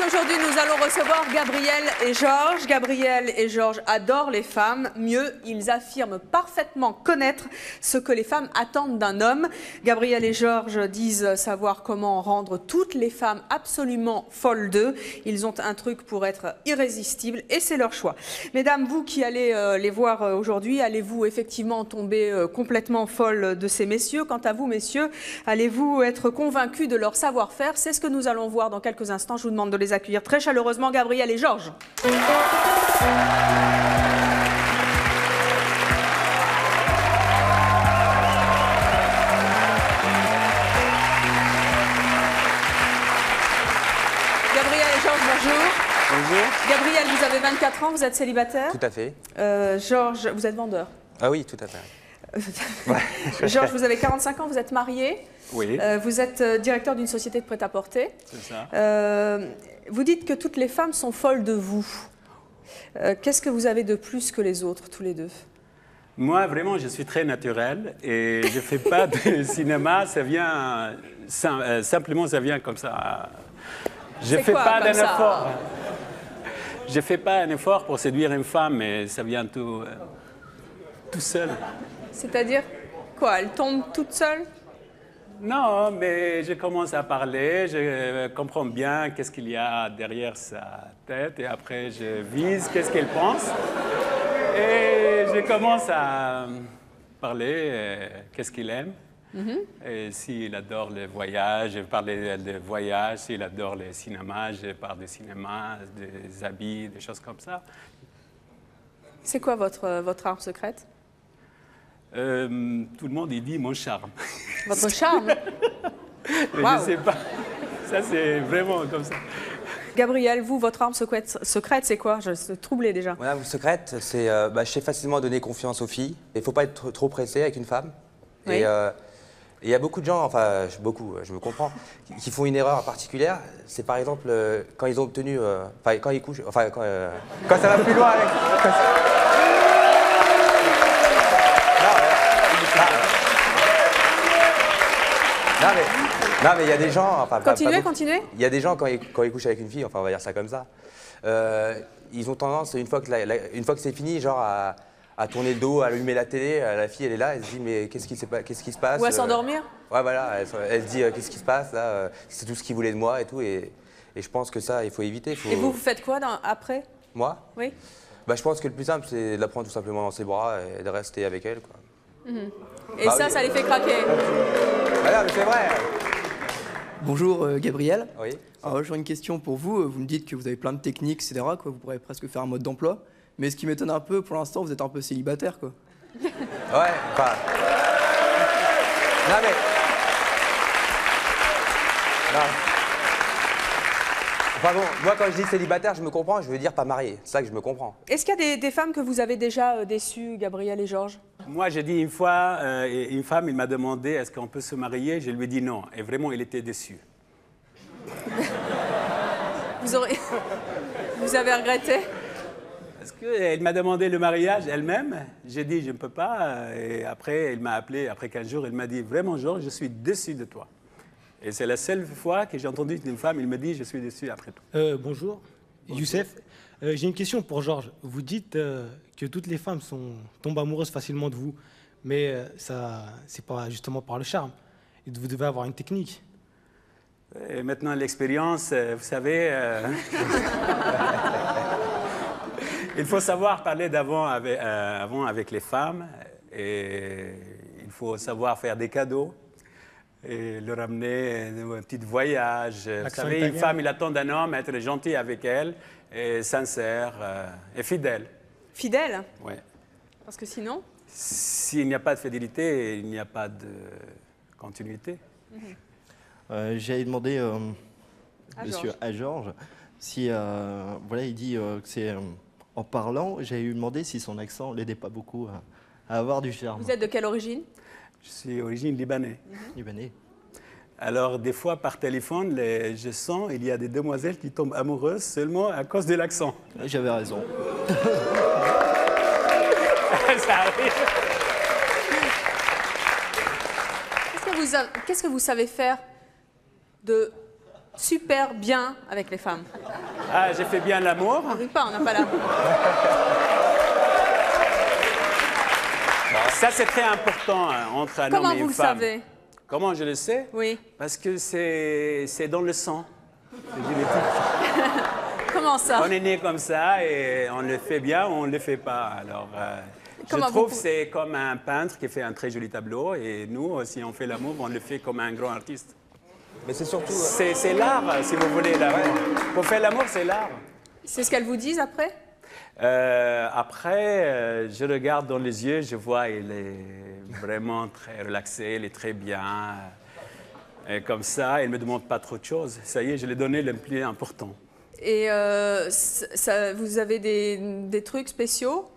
Aujourd'hui, nous allons recevoir Gabriel et Georges. Gabriel et Georges adorent les femmes. Mieux, ils affirment parfaitement connaître ce que les femmes attendent d'un homme. Gabriel et Georges disent savoir comment rendre toutes les femmes absolument folles d'eux. Ils ont un truc pour être irrésistibles et c'est leur choix. Mesdames, vous qui allez les voir aujourd'hui, allez-vous effectivement tomber complètement folle de ces messieurs? Quant à vous, messieurs, allez-vous être convaincus de leur savoir-faire? C'est ce que nous allons voir dans quelques instants. Je vous demande de les accueillir très chaleureusement, Gabriel et Georges. Gabriel et Georges, bonjour. Bonjour. Gabriel, vous avez 24 ans, vous êtes célibataire. Tout à fait. Georges, vous êtes vendeur. Ah oui, tout à fait. Georges, vous avez 45 ans, vous êtes marié. Oui. Vous êtes directeur d'une société de prêt-à-porter. C'est ça. Vous dites que toutes les femmes sont folles de vous. Qu'est-ce que vous avez de plus que les autres, tous les deux? Moi, vraiment, je suis très naturel et je ne fais pas de cinéma, ça vient simplement, ça vient comme ça. Je ne fais pas d'un effort. Je ne fais pas un effort pour séduire une femme, mais ça vient tout seul. C'est-à-dire quoi? Elle tombe toute seule? Non, mais je commence à parler, je comprends bien qu'est-ce qu'il y a derrière sa tête et après je vise qu'est-ce qu'elle pense. Et je commence à parler qu'est-ce qu'il aime. Et s'il adore les voyages, je parle de voyages. S'il adore le cinéma, je parle de cinéma, des habits, des choses comme ça. C'est quoi votre arme secrète? Tout le monde il dit mon charme. Votre charme? Mais Wow. je ne sais pas. Ça, c'est vraiment comme ça. Gabriel, vous, votre arme secrète, c'est quoi? Je suis troublée déjà. Mon arme secrète, c'est je sais facilement donner confiance aux filles. Il ne faut pas être trop pressé avec une femme. Oui. Et il y a beaucoup de gens, enfin beaucoup, je me comprends, qui font une erreur particulière. C'est par exemple quand ils ont obtenu, quand ils couchent, quand ça va plus loin avec... Non mais il y a des gens... Continuez. Il y a des gens, quand ils couchent avec une fille, enfin on va dire ça comme ça, ils ont tendance, une fois que c'est fini, genre à tourner le dos, à allumer la télé, la fille elle est là, elle se dit mais qu'est-ce qui se passe? Ou à s'endormir? Ouais voilà, elle se dit qu'est-ce qui se passe là, c'est tout ce qu'il voulait de moi et tout, et je pense que ça il faut éviter. Et vous faites quoi après? Moi? Oui. Je pense que le plus simple c'est de la prendre tout simplement dans ses bras et de rester avec elle, quoi. Et ça les fait craquer? Voilà, mais c'est vrai. Bonjour Gabriel. Oui. Alors j'aurais une question pour vous. Vous me dites que vous avez plein de techniques, etc. Quoi. Vous pourrez presque faire un mode d'emploi. Mais ce qui m'étonne un peu, pour l'instant, vous êtes un peu célibataire, quoi. Ouais, enfin... Non mais... Non. Enfin bon, moi quand je dis célibataire, je me comprends, je veux dire pas marié. C'est ça que je me comprends. Est-ce qu'il y a des femmes que vous avez déjà déçues, Gabriel et Georges? Moi, j'ai dit une fois, une femme, il m'a demandé est-ce qu'on peut se marier? Je lui ai dit non. Et vraiment, il était déçu. Vous avez regretté? Parce qu'elle m'a demandé le mariage elle-même. J'ai dit je ne peux pas. Et après, elle m'a appelé, après 15 jours, elle m'a dit vraiment, Georges, je suis déçu de toi. Et c'est la seule fois que j'ai entendu une femme, il me dit je suis déçu après tout. Bonjour, Youssef. J'ai une question pour Georges. Vous dites que toutes les femmes tombent amoureuses facilement de vous, mais c'est pas justement par le charme. Vous devez avoir une technique. Et maintenant, l'expérience, vous savez, il faut savoir parler avant avec les femmes, et il faut savoir faire des cadeaux et leur amener un petit voyage. Vous savez, une femme, il attend d'un homme être gentil avec elle, et sincère et fidèle. Fidèle? Oui. Parce que sinon? S'il n'y a pas de fidélité, il n'y a pas de continuité. J'avais demandé à Georges si, voilà, il dit que c'est en parlant, j'avais lui demandé si son accent l'aidait pas beaucoup à avoir du charme. Vous êtes de quelle origine? Je suis d'origine libanaise. Libanais. Alors, des fois, par téléphone, je sens qu'il y a des demoiselles qui tombent amoureuses seulement à cause de l'accent. J'avais raison. Ça arrive. Qu'est-ce que vous savez faire de super bien avec les femmes? Ah, j'ai fait bien l'amour. On rit pas, on n'a pas l'amour. Ça, c'est très important hein, entre un Comment homme et vous une le femme. savez? Comment je le sais? Oui. Parce que c'est dans le sang. C'est génétique. Comment ça? On est né comme ça et on le fait bien ou on ne le fait pas. Alors, je Comment trouve vous- que c'est comme un peintre qui fait un très joli tableau et nous, si on fait l'amour, on le fait comme un grand artiste. Mais c'est surtout. C'est l'art, si vous voulez, l'amour. Pour faire l'amour, c'est l'art. C'est ce qu'elles vous disent après? Après, je regarde dans les yeux, je vois il est vraiment très relaxé, il est très bien. Et comme ça, il ne me demande pas trop de choses. Ça y est, je lui ai donné le plus important. Et vous avez des trucs spéciaux?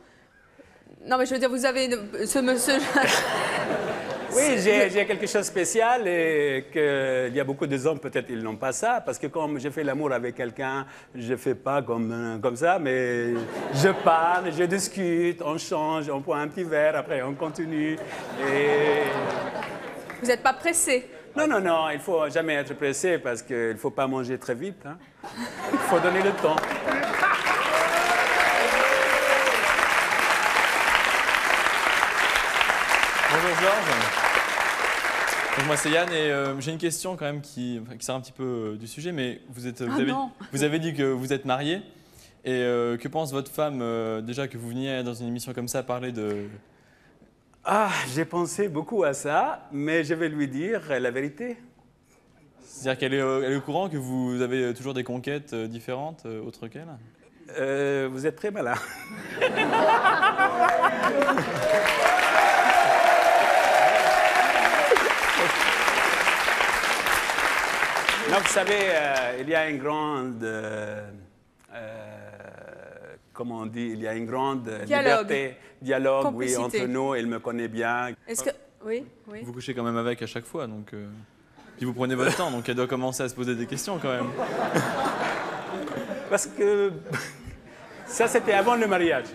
Non, mais je veux dire, vous avez ce monsieur... Oui, j'ai quelque chose de spécial et qu'il y a beaucoup de hommes, peut-être, ils n'ont pas ça. Parce que quand je fais l'amour avec quelqu'un, je ne fais pas comme ça, mais je parle, je discute, on change, on prend un petit verre, après on continue. Et... Vous n'êtes pas pressé? Non, non, non, il ne faut jamais être pressé parce qu'il ne faut pas manger très vite. Hein. Il faut donner le temps. Bonjour Georges. Donc moi c'est Yann et j'ai une question quand même qui sort un petit peu du sujet, mais vous avez dit que vous êtes marié et que pense votre femme déjà que vous veniez dans une émission comme ça parler de... Ah, j'ai pensé beaucoup à ça, mais je vais lui dire la vérité. C'est-à-dire qu'elle est au courant que vous avez toujours des conquêtes différentes autres qu'elle? Vous êtes très malin. Non, vous savez, il y a une grande... comment on dit? Il y a une grande liberté, dialogue, oui, Complicité. entre nous. Il me connaît bien. Est-ce que... Oui, oui. Vous couchez quand même avec à chaque fois, donc... Puis vous prenez votre temps, donc elle doit commencer à se poser des questions quand même. Parce que ça, c'était avant le mariage.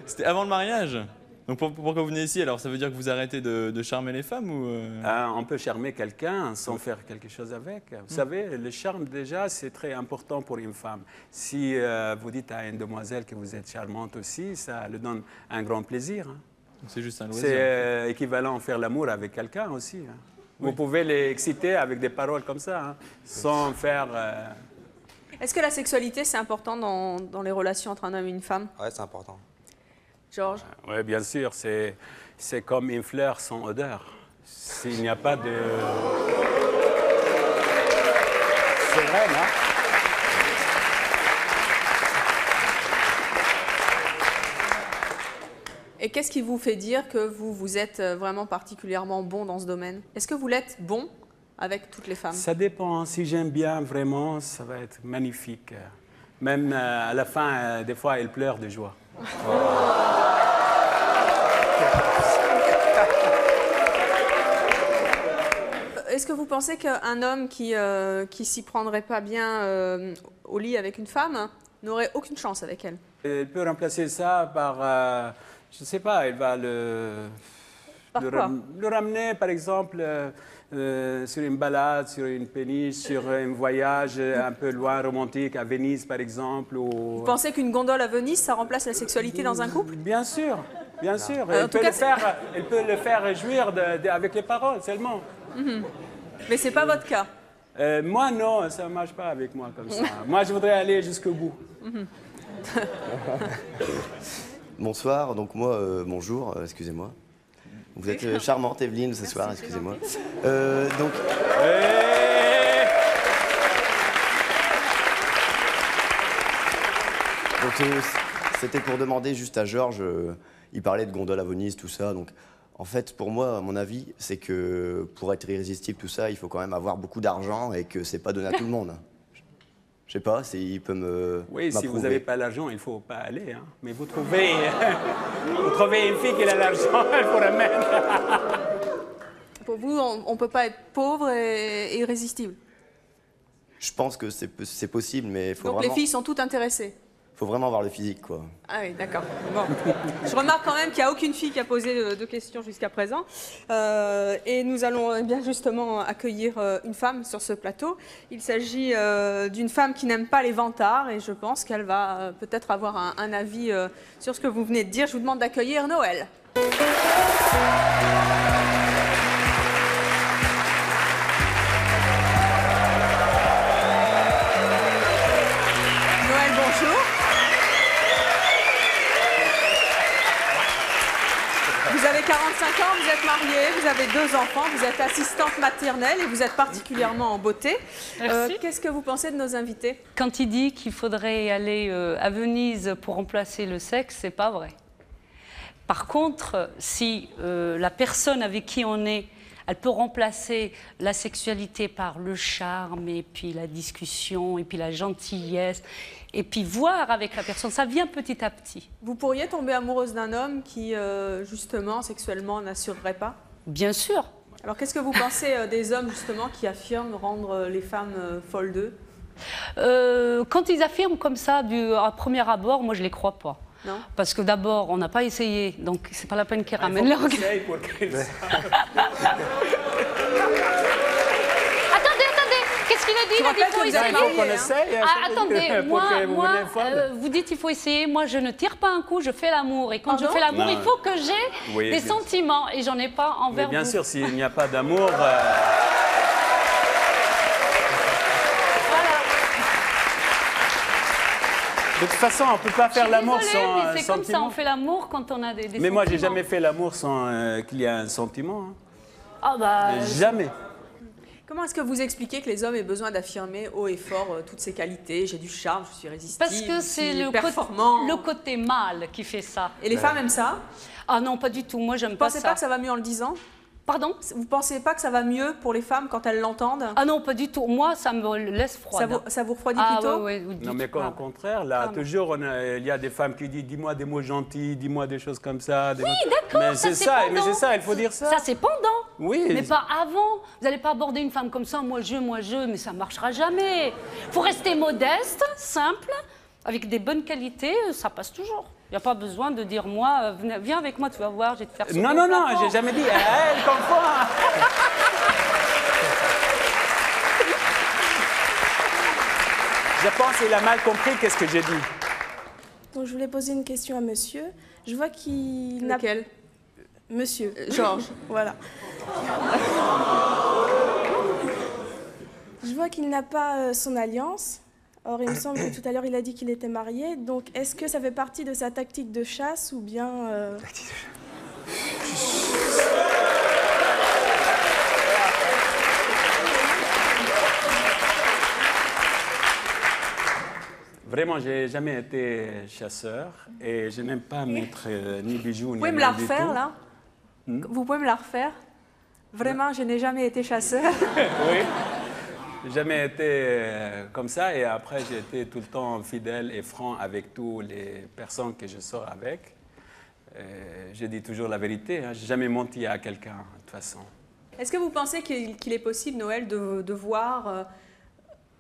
C'était avant le mariage? Donc pourquoi vous venez ici? Alors ça veut dire que vous arrêtez de charmer les femmes ou On peut charmer quelqu'un sans faire quelque chose avec. Vous savez, le charme déjà, c'est très important pour une femme. Si vous dites à une demoiselle que vous êtes charmante aussi, ça lui donne un grand plaisir. Hein. c'est juste un loisir? C'est équivalent à faire l'amour avec quelqu'un aussi. Hein. Vous pouvez l'exciter avec des paroles comme ça, hein, sans faire... Est-ce que la sexualité, c'est important dans les relations entre un homme et une femme? Ouais, c'est important. Georges? Oui, bien sûr, c'est comme une fleur sans odeur. S'il n'y a pas de... C'est vrai, non? Et qu'est-ce qui vous fait dire que vous êtes vraiment particulièrement bon dans ce domaine? Est-ce que vous l'êtes bon avec toutes les femmes? Ça dépend. Si j'aime bien vraiment, ça va être magnifique. Même à la fin, des fois, elle pleure de joie. Est-ce que vous pensez qu'un homme qui s'y prendrait pas bien au lit avec une femme n'aurait aucune chance avec elle? Elle peut remplacer ça par, je ne sais pas, elle va Par quoi? le ramener, par exemple, sur une balade, sur une péniche, sur un voyage un peu loin, romantique, à Venise, par exemple. Ou... Vous pensez qu'une gondole à Venise, ça remplace la sexualité dans un couple? Bien sûr, bien sûr. en Elle tout peut, cas, elle peut le faire jouir avec les paroles seulement. Mais c'est pas votre cas. Moi, non, ça ne marche pas avec moi comme ça. Moi, je voudrais aller jusqu'au bout. Bonsoir, donc moi, bonjour, excusez-moi. Vous êtes charmante, Evelyne, ce soir, excusez-moi. Donc, c'était pour demander juste à Georges, il parlait de gondole à Venise, tout ça. Donc, en fait, pour moi, à mon avis, c'est que pour être irrésistible, tout ça, il faut quand même avoir beaucoup d'argent et que c'est pas donné à tout le monde. Je sais pas, il peut Oui, si vous m'approuver. n'avez pas l'argent, il ne faut pas aller. Hein. Mais vous trouvez une fille qui a l'argent, elle vous ramène. Pour vous, on ne peut pas être pauvre et irrésistible. Je pense que c'est possible, mais il faut Donc vraiment... les filles sont toutes intéressées. faut vraiment voir le physique, quoi. Ah oui, d'accord. Bon. Je remarque quand même qu'il n'y a aucune fille qui a posé de questions jusqu'à présent. Et nous allons bien justement accueillir une femme sur ce plateau. Il s'agit d'une femme qui n'aime pas les vantards et je pense qu'elle va peut-être avoir un avis sur ce que vous venez de dire. Je vous demande d'accueillir Noël. Bonjour. Vous avez 45 ans, vous êtes mariée, vous avez 2 enfants, vous êtes assistante maternelle et vous êtes particulièrement en beauté. Qu'est-ce que vous pensez de nos invités? Quand il dit qu'il faudrait aller à Venise pour remplacer le sexe, c'est pas vrai. Par contre, si la personne avec qui on est, elle peut remplacer la sexualité par le charme et puis la discussion et puis la gentillesse et puis voir avec la personne, ça vient petit à petit. Vous pourriez tomber amoureuse d'un homme qui, justement, sexuellement, n'assurerait pas? Bien sûr. Alors, qu'est-ce que vous pensez des hommes, justement, qui affirment rendre les femmes folles d'eux? Quand ils affirment comme ça, à premier abord, moi, je ne les crois pas. Non. Parce que d'abord, on n'a pas essayé, donc c'est pas la peine qu'ils ramènent leur... Qu'est-ce qu'il a dit? Il faut essayer. Attendez, vous dites il faut essayer. Moi, je ne tire pas un coup, je fais l'amour. Et quand je fais l'amour, il faut que j'ai des sentiments. Et j'en ai pas envers vous. Bien sûr, s'il n'y a pas d'amour... De toute façon, on ne peut pas faire l'amour sans sentiment. C'est comme ça, on fait l'amour quand on a des sentiments. Mais moi, j'ai jamais fait l'amour sans qu'il y ait un sentiment. Hein. Ah bah... Jamais. Comment est-ce que vous expliquez que les hommes aient besoin d'affirmer haut et fort toutes ces qualités? J'ai du charme, je suis résistive, parce que c'est le côté mâle qui fait ça. Et les femmes aiment ça? Ah non, pas du tout. Moi, j'aime pas ça. Vous pensez pas que ça va mieux en le disant? Pardon? Vous ne pensez pas que ça va mieux pour les femmes quand elles l'entendent? Ah non, pas du tout. Moi, ça me laisse froide. Ça vous refroidit plutôt? Oui, non, mais au contraire, là, toujours, il y a des femmes qui disent « dis-moi des mots gentils, dis-moi des choses comme ça ». Oui, d'accord, mais c'est ça, il faut dire ça. Ça, c'est pendant. Oui. Mais pas avant. Vous n'allez pas aborder une femme comme ça, moi je, mais ça ne marchera jamais. Il faut rester modeste, simple, avec des bonnes qualités, ça passe toujours. Il n'y a pas besoin de dire, moi, viens avec moi, tu vas voir, je vais te faire sauter. Non, non, non, j'ai jamais dit, elle comprend. Je pense qu'il a mal compris qu'est-ce que j'ai dit. Donc, je voulais poser une question à monsieur. Je vois qu'il n'a... Lequel? Monsieur. Georges. Voilà. Je vois qu'il n'a pas son alliance. Or, il me semble que tout à l'heure, il a dit qu'il était marié. Donc, est-ce que ça fait partie de sa tactique de chasse ou bien... Tactique de chasse. Vraiment, je n'ai jamais été chasseur et je n'aime pas mettre ni bijoux, ni rien du tout. Vous pouvez me la refaire, là? Vous pouvez me la refaire? Vraiment, je n'ai jamais été chasseur. Oui. Jamais été comme ça et après j'ai été tout le temps fidèle et franc avec toutes les personnes que je sors avec. Je dis toujours la vérité, hein. Je n'ai jamais menti à quelqu'un de toute façon. Est-ce que vous pensez qu'il est possible, Noël, de voir,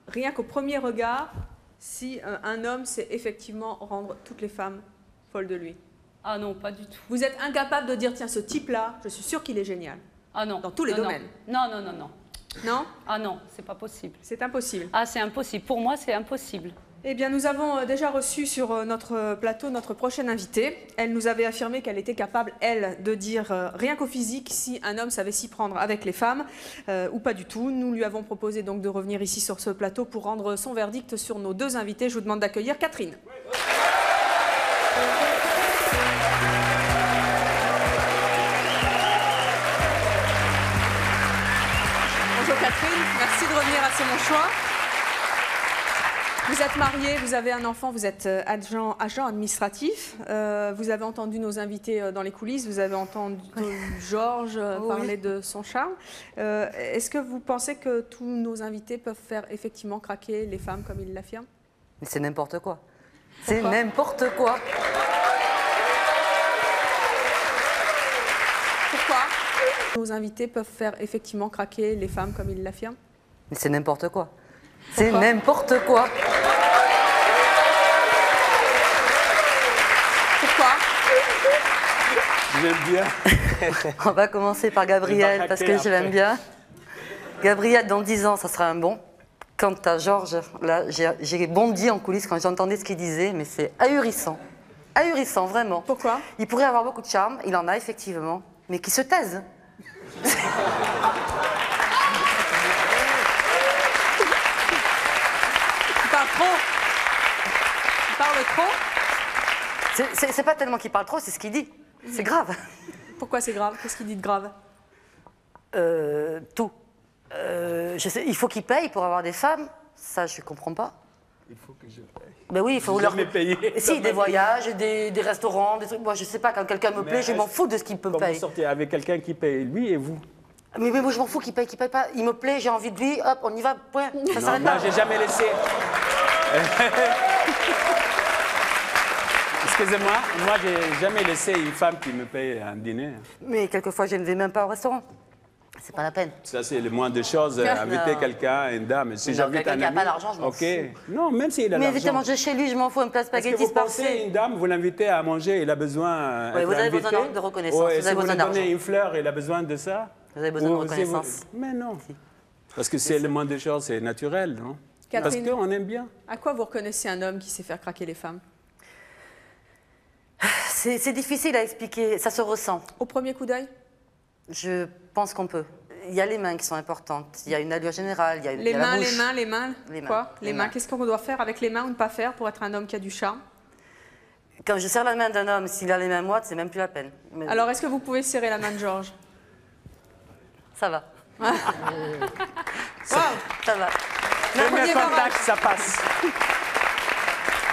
rien qu'au premier regard, si un homme sait effectivement rendre toutes les femmes folles de lui? Ah non, pas du tout. Vous êtes incapable de dire, tiens, ce type-là, je suis sûre qu'il est génial. Ah non. Dans tous les domaines. Non, non, non, non. Non? Ah non, c'est pas possible. C'est impossible. Ah, c'est impossible. Pour moi, c'est impossible. Eh bien, nous avons déjà reçu sur notre plateau notre prochaine invitée. Elle nous avait affirmé qu'elle était capable, elle, de dire rien qu'au physique si un homme savait s'y prendre avec les femmes ou pas du tout. Nous lui avons proposé donc de revenir ici sur ce plateau pour rendre son verdict sur nos 2 invités. Je vous demande d'accueillir Catherine. Bonjour Catherine, merci de revenir à C'est mon choix. Vous êtes mariée, vous avez un enfant, vous êtes agent administratif. Vous avez entendu nos invités dans les coulisses, vous avez entendu Georges parler de son charme. Est-ce que vous pensez que tous nos invités peuvent faire effectivement craquer les femmes comme ils l'affirment? Mais c'est n'importe quoi. C'est n'importe quoi. Pourquoi nos invités peuvent faire effectivement craquer les femmes comme ils l'affirment? Mais c'est n'importe quoi. C'est n'importe quoi. j'aime bien. On va commencer par Gabriel, parce que je l'aime bien. Gabriel, dans 10 ans, ça sera un bon. Quant à Georges, là, j'ai bondi en coulisses quand j'entendais ce qu'il disait, mais c'est ahurissant. Ahurissant, vraiment. Pourquoi? Il pourrait avoir beaucoup de charme, il en a effectivement, mais qu'il se taise. Tu parles trop. Tu parles trop. C'est pas tellement qu'il parle trop, c'est ce qu'il dit. C'est grave. Pourquoi c'est grave? Qu'est-ce qu'il dit de grave? Tout. Il faut qu'il paye pour avoir des femmes. Ça, je comprends pas. Il faut que je paye. Ben oui, il faut leur payer. Si, des voyages, des restaurants, des trucs. Moi, je sais pas, quand quelqu'un me plaît, je m'en fous de ce qu'il peut me payer. Vous sortez avec quelqu'un qui paye, lui et vous? Mais moi, je m'en fous qu'il paye pas. Il me plaît, j'ai envie de lui, hop, on y va, point. Ça s'arrête là. Non, j'ai jamais laissé. Excusez-moi, moi, j'ai jamais laissé une femme qui me paye un dîner. Mais quelquefois, je ne vais même pas au restaurant. C'est pas la peine. Ça, c'est le moins des choses. Inviter quelqu'un, une dame. Si j'invite un ami... Quelqu'un qui n'a pas d'argent, je m'en fous. Non, même s'il a Mais l'argent. invitez manger chez lui, je m'en fous, un plat Est-ce spaghetti que vous sparsi. pensez une dame, vous l'invitez à manger, il a besoin Oui, vous avez invité. besoin de reconnaissance, Ouais, vous avez besoin Si vous d'argent. lui donnez une fleur, il a besoin de ça. Vous avez besoin de Ou si reconnaissance. Mais non. Parce que c'est le moins des choses, c'est naturel, non? Catherine, Parce qu'on aime bien. À quoi vous reconnaissez un homme qui sait faire craquer les femmes? C'est difficile à expliquer, ça se ressent. Au premier coup d'œil? Je pense qu'on peut. Il y a les mains qui sont importantes, il y a une allure générale, il y a Les la mains, bouche. les mains. Quoi? Les mains. Qu'est-ce qu'on doit faire avec les mains ou ne pas faire pour être un homme qui a du charme? Quand je serre la main d'un homme, s'il a les mains moites, c'est même plus la peine. Mais Alors, est-ce que vous pouvez serrer la main de Georges? ça va. Wow. Ça va. Premier contact, ça passe.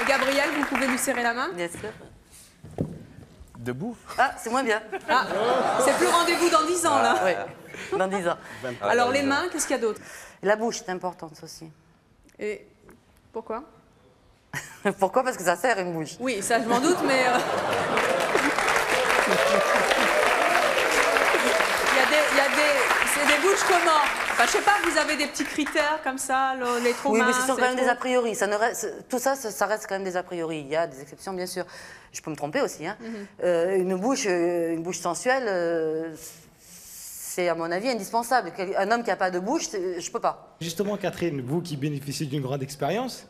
Et Gabriel, vous pouvez lui serrer la main? Bien sûr. Debout. Ah, c'est moins bien. Ah, c'est plus rendez-vous dans 10 ans, là. Oui, dans 10 ans. Alors, les mains, qu'est-ce qu'il y a d'autre? La bouche est importante aussi. Et pourquoi? Pourquoi? Parce que ça sert une bouche. Oui, ça, je m'en doute, mais... C'est des bouches comment? Enfin, je sais pas, vous avez des petits critères comme ça, les trop Oui, minces, mais ce sont quand même trop- des a priori. Tout ça, ça reste quand même des a priori. Il y a des exceptions, bien sûr. Je peux me tromper aussi. Hein. Une bouche sensuelle, c'est à mon avis indispensable. Un homme qui n'a pas de bouche, je peux pas. Justement, Catherine, vous qui bénéficiez d'une grande expérience,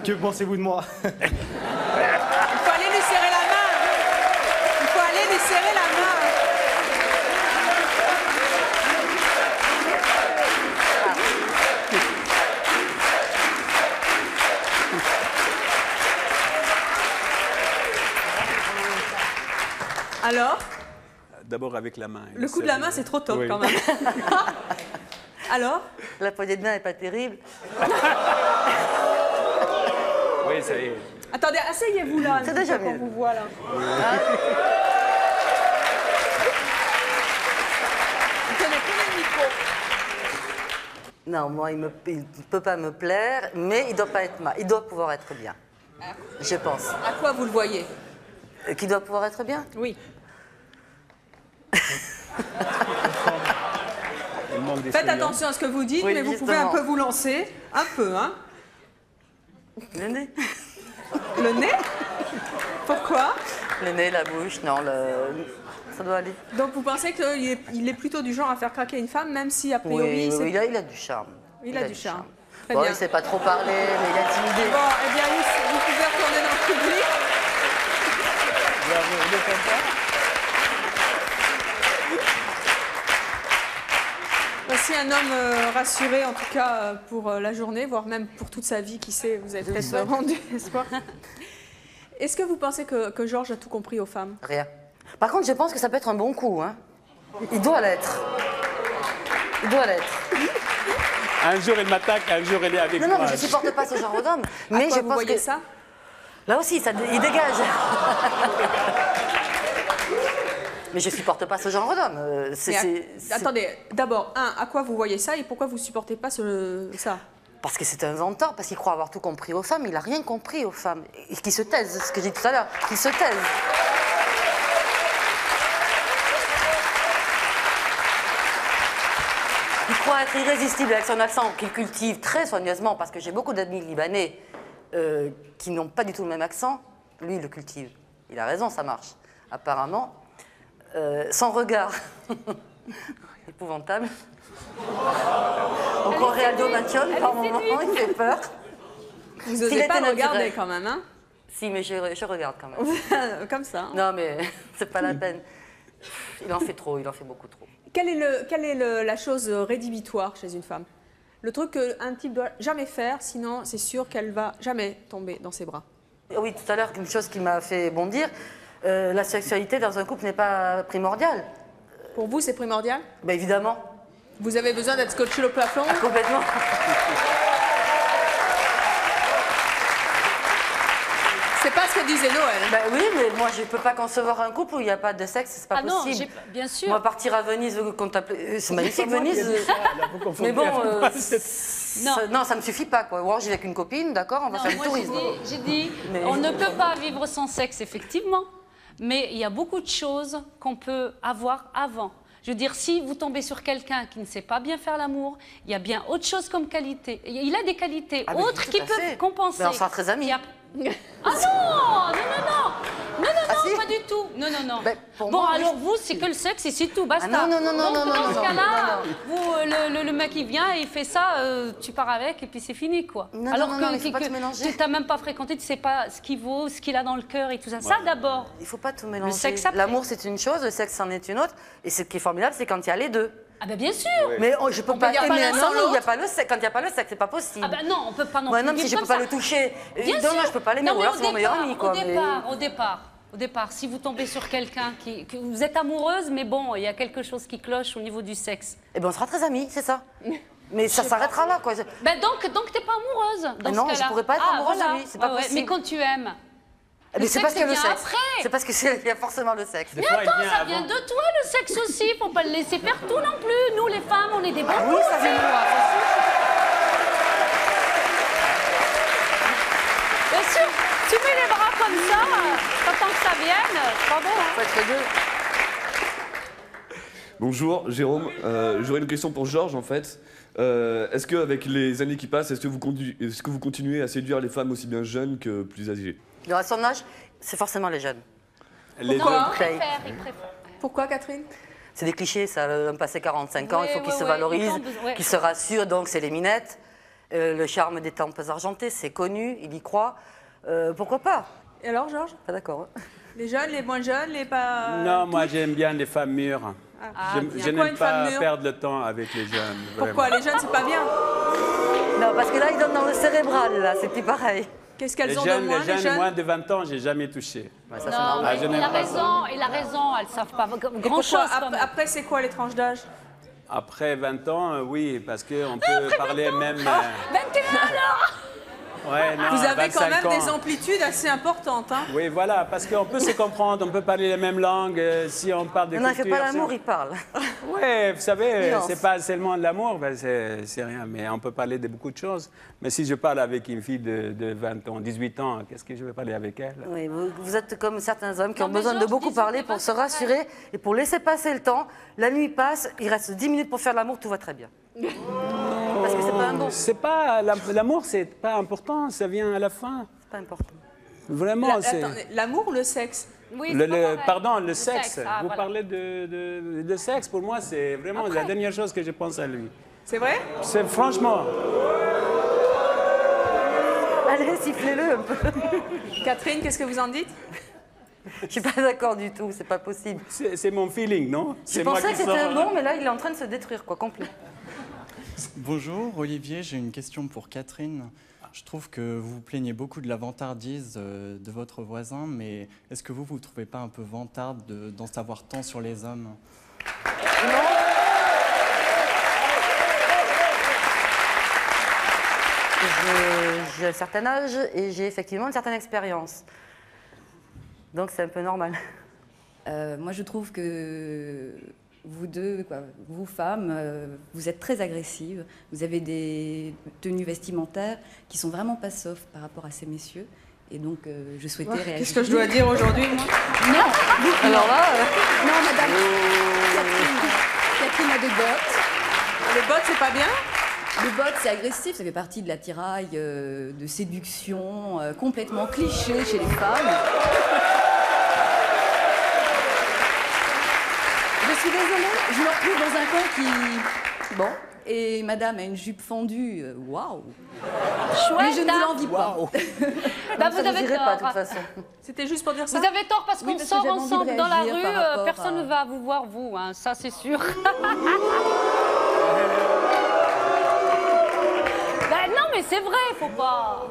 que pensez-vous de moi? Il faut aller lui serrer la main. Il faut aller lui serrer la main. Alors, D'abord avec la main. le coup de la main, c'est trop top Oui. quand même. Alors, La poignée de main n'est pas terrible. Oui, ça y est. attendez, asseyez-vous là. C'est un petit déjà peu qu'on mieux. vous voit là. Tenez le micro. Non, moi, il ne peut pas me plaire, mais il doit pas être mal. Il doit pouvoir être bien. Je pense. À quoi vous le voyez? Qu'il doit pouvoir être bien? Oui. Il manque des Faites souvenirs. attention à ce que vous dites, Oui, mais vous pouvez un justement. peu vous lancer. Un peu, hein. Le nez. Le nez? Pourquoi? Le nez, la bouche, non, ça doit aller. Donc vous pensez qu'il est plutôt du genre à faire craquer une femme, même si a priori... Oui, c'est- il a du charme. Il a du charme. Très Bon, bien. il ne sait pas trop parler, mais il est intimidé. Bon, eh bien, vous pouvez retourner dans le public. Voici un homme rassuré, en tout cas pour la journée, voire même pour toute sa vie, qui sait, vous avez peut-être rendu espoir. Est-ce que vous pensez que Georges a tout compris aux femmes? Rien. Par contre, je pense que ça peut être un bon coup. Hein. Il doit l'être. Il doit l'être. Un jour, il m'attaque, un jour, il est avec Non, moi. non, mais je ne supporte pas ce genre d'homme. À Mais quoi je vous pense voyez que ça? là aussi, il dégage. Mais je ne supporte pas ce genre d'homme. Attendez, d'abord, à quoi vous voyez ça et pourquoi vous ne supportez pas ça? Parce que c'est un venteur, parce qu'il croit avoir tout compris aux femmes. Il n'a rien compris aux femmes. Et qu'il se taise, ce que j'ai dit tout à l'heure. Qu'il se taise. Il croit être irrésistible avec son accent qu'il cultive très soigneusement, parce que j'ai beaucoup d'amis libanais qui n'ont pas du tout le même accent. Lui, il le cultive. Il a raison, ça marche. Apparemment, Sans regard. Épouvantable. On croirait Aldo Mancione par moment, il fait peur. Vous n'osez pas le regarder quand même, hein? Si, mais je regarde quand même. Comme ça. Hein. Non, mais c'est pas la peine. Il en fait trop, il en fait beaucoup trop. Quelle est la chose rédhibitoire chez une femme? Le truc qu'un type doit jamais faire, sinon c'est sûr qu'elle va jamais tomber dans ses bras. Oui, tout à l'heure, une chose qui m'a fait bondir, la sexualité dans un couple n'est pas primordiale. Pour vous, c'est primordial? Ben, évidemment. Vous avez besoin d'être scotché au plafond? Ah, complètement. C'est pas ce que disait Noël. Ben oui, mais moi je peux pas concevoir un couple où il n'y a pas de sexe, c'est pas possible. Non, bien sûr. Moi partir à Venise, contempler, c'est magnifique Venise. Mais bon, non, ça me suffit pas quoi. Ou alors j'y vais avec une copine, d'accord, on va faire du tourisme. J'ai dit, on ne peut pas vivre sans sexe, effectivement, mais il y a beaucoup de choses qu'on peut avoir avant. Je veux dire, si vous tombez sur quelqu'un qui ne sait pas bien faire l'amour, il y a bien autre chose comme qualité. Il a des qualités autres qui peuvent compenser. Mais on sera très amis. Ah non, pas du tout. Non. Ben, bon, alors vous, c'est que le sexe et c'est tout, basta. Ah, non. Dans ce cas-là, le mec il vient et il fait ça, tu pars avec et puis c'est fini quoi. Alors que tu n'as même pas fréquenté, tu ne sais pas ce qu'il vaut, ce qu'il a dans le cœur et tout ça. Ouais. Ça d'abord. Il ne faut pas tout mélanger. L'amour c'est une chose, le sexe c'en est une autre. Et ce qui est formidable, c'est quand il y a les deux. Ah ben bien sûr. Mais je peux pas aimer un homme où il n'y a pas le sexe. Quand il n'y a pas le sexe, c'est pas possible. Ah ben non, on peut pas non plus. Un homme, si je peux pas le toucher, non, je peux pas l'aimer. Ou alors c'est mon meilleur ami quoi. Au départ, si vous tombez sur quelqu'un que vous êtes amoureuse, mais bon, il y a quelque chose qui cloche au niveau du sexe. Eh ben on sera très amis, c'est ça. Mais ça s'arrêtera là quoi. Ben donc t'es pas amoureuse dans ce cas-là. Non, je pourrais pas être amoureuse de lui, c'est pas possible. Mais quand tu aimes. Mais c'est parce qu'il y a le sexe. Après. C'est parce qu'il y a forcément le sexe. Mais attends, ça vient de toi le sexe aussi. Faut pas le laisser faire tout non plus. Nous les femmes, on est des bonnes. Ah oui, ça vient de moi. Bien sûr, tu mets les bras comme ça, t'attends que ça vienne. Pas bon, hein. Faut être les deux. Bonjour, Jérôme. J'aurais une question pour Georges en fait. Est-ce qu'avec les années qui passent, est-ce que vous continuez à séduire les femmes aussi bien jeunes que plus âgées? À son âge, c'est forcément les jeunes. Pourquoi? Il préfère. Pourquoi, Catherine? C'est des clichés, ça. L'homme passé 45 ans, il faut qu'il se valorise, qu'il se rassure, donc c'est les minettes. Le charme des tempes argentées, c'est connu, il y croit. Pourquoi pas? Et alors, Georges? Pas d'accord. Les jeunes, les moins jeunes, les pas... Non, moi j'aime bien les femmes mûres. Je n'aime pas perdre le temps avec les jeunes. Pourquoi? Les jeunes, c'est pas bien? Non, parce que là, ils donnent dans le cérébral, là, c'est plus pareil. Qu'est-ce qu'elles ont de moins, les jeunes moins de 20 ans, j'ai jamais touché. Ouais, ça, non, il a raison, elles savent pas grand-chose. Après, c'est quoi les tranches d'âge? Après 20 ans, oui, parce qu'on peut parler même... 21 alors. Ouais, non, vous avez quand même ans. des amplitudes assez importantes. Hein. Oui, voilà, parce qu'on peut se comprendre, on peut parler la même langue. Si on parle de culture... Non, il ne fait pas l'amour, il parle. Oui, vous savez, c'est pas seulement de l'amour, ben c'est rien, mais on peut parler de beaucoup de choses. Mais si je parle avec une fille de 20 ans, 18 ans, qu'est-ce que je vais parler avec elle? Oui, vous êtes comme certains hommes qui ont besoin de beaucoup parler pour se rassurer et pour laisser passer le temps. La nuit passe, il reste 10 minutes pour faire l'amour, tout va très bien. Parce que c'est pas un bon. C'est pas l'amour, c'est pas important, ça vient à la fin. C'est pas important. Vraiment, c'est. L'amour ou le sexe? Oui, pardon, le sexe. Vous voilà. parlez de sexe, pour moi, c'est vraiment la dernière chose que je pense à lui. C'est vrai? C'est franchement. Allez, sifflez-le un peu. Catherine, qu'est-ce que vous en dites? Je suis pas d'accord du tout, c'est pas possible. C'est mon feeling, non? Je pensais que c'était bon, mais là, il est en train de se détruire, quoi, complet. Bonjour Olivier, j'ai une question pour Catherine. Je trouve que vous vous plaignez beaucoup de la vantardise de votre voisin, mais est-ce que vous ne trouvez pas un peu vantarde d'en savoir tant sur les hommes? Non. J'ai un certain âge et j'ai effectivement une certaine expérience. Donc c'est un peu normal. Moi je trouve que vous deux, vous femmes, vous êtes très agressives. Vous avez des tenues vestimentaires qui sont vraiment pas soft par rapport à ces messieurs. Et donc, je souhaitais réagir. Qu'est-ce que je dois dire aujourd'hui, moi? Non. Alors là... Non, madame. Catherine a des bottes. Les bottes, c'est pas bien? Les bottes, c'est agressif. Ça fait partie de l'attirail de séduction complètement cliché chez les femmes. suis désolée, je me retrouve dans un coin qui... Bon, et madame a une jupe fendue, waouh. Chouette, mais je ne vous l'envie pas. Bah, vous avez tort. Pas, de toute façon. C'était juste pour dire ça. Vous avez tort parce Oui, qu'on parce que sort j'avais envie de ensemble dans la réagir par rue, rapport personne à- ne va vous voir, vous, hein, ça c'est sûr. Ben non, mais c'est vrai, faut pas.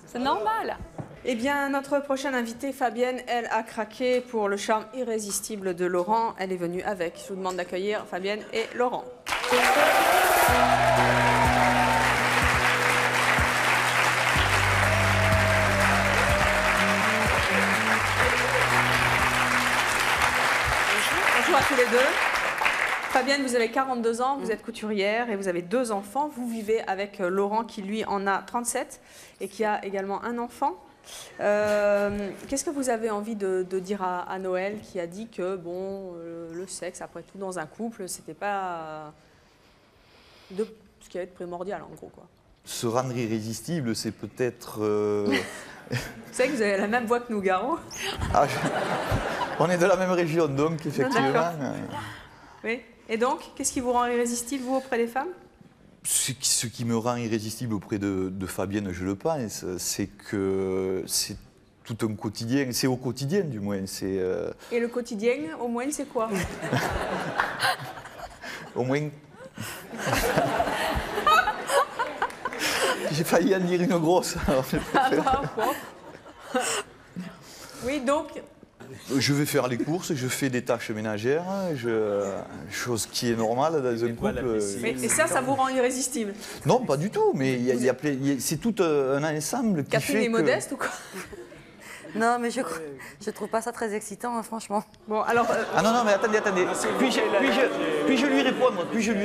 C'est normal. Eh bien, notre prochaine invitée, Fabienne, elle a craqué pour le charme irrésistible de Laurent. Elle est venue avec. Je vous demande d'accueillir Fabienne et Laurent. Bonjour à tous les deux. Fabienne, vous avez 42 ans, vous êtes couturière et vous avez 2 enfants. Vous vivez avec Laurent qui, lui, en a 37 et qui a également un enfant. Qu'est-ce que vous avez envie de dire à Noël qui a dit que, bon, le sexe, après tout, dans un couple, c'était pas ce qui va être primordial, en gros, quoi. Se rendre irrésistible, c'est peut-être... Vous savez que vous avez la même voix que nous, Garo. Ah, on est de la même région, donc, effectivement. D'accord. Oui. Et donc, qu'est-ce qui vous rend irrésistible, vous, auprès des femmes? Ce qui me rend irrésistible auprès de Fabienne, je le pense, c'est que c'est tout un quotidien, c'est au quotidien du moins. Et le quotidien, au moins, c'est quoi? Au moins... J'ai failli en dire une grosse. Alors oui, donc... Je vais faire les courses, je fais des tâches ménagères, chose qui est normale dans un couple. Et ça vous rend irrésistible? Non, pas du tout, mais c'est tout un ensemble qui Catherine fait est modeste ou quoi? Non, mais je trouve pas ça très excitant, hein, franchement. Bon, alors... Ah non, mais attendez. Puis-je lui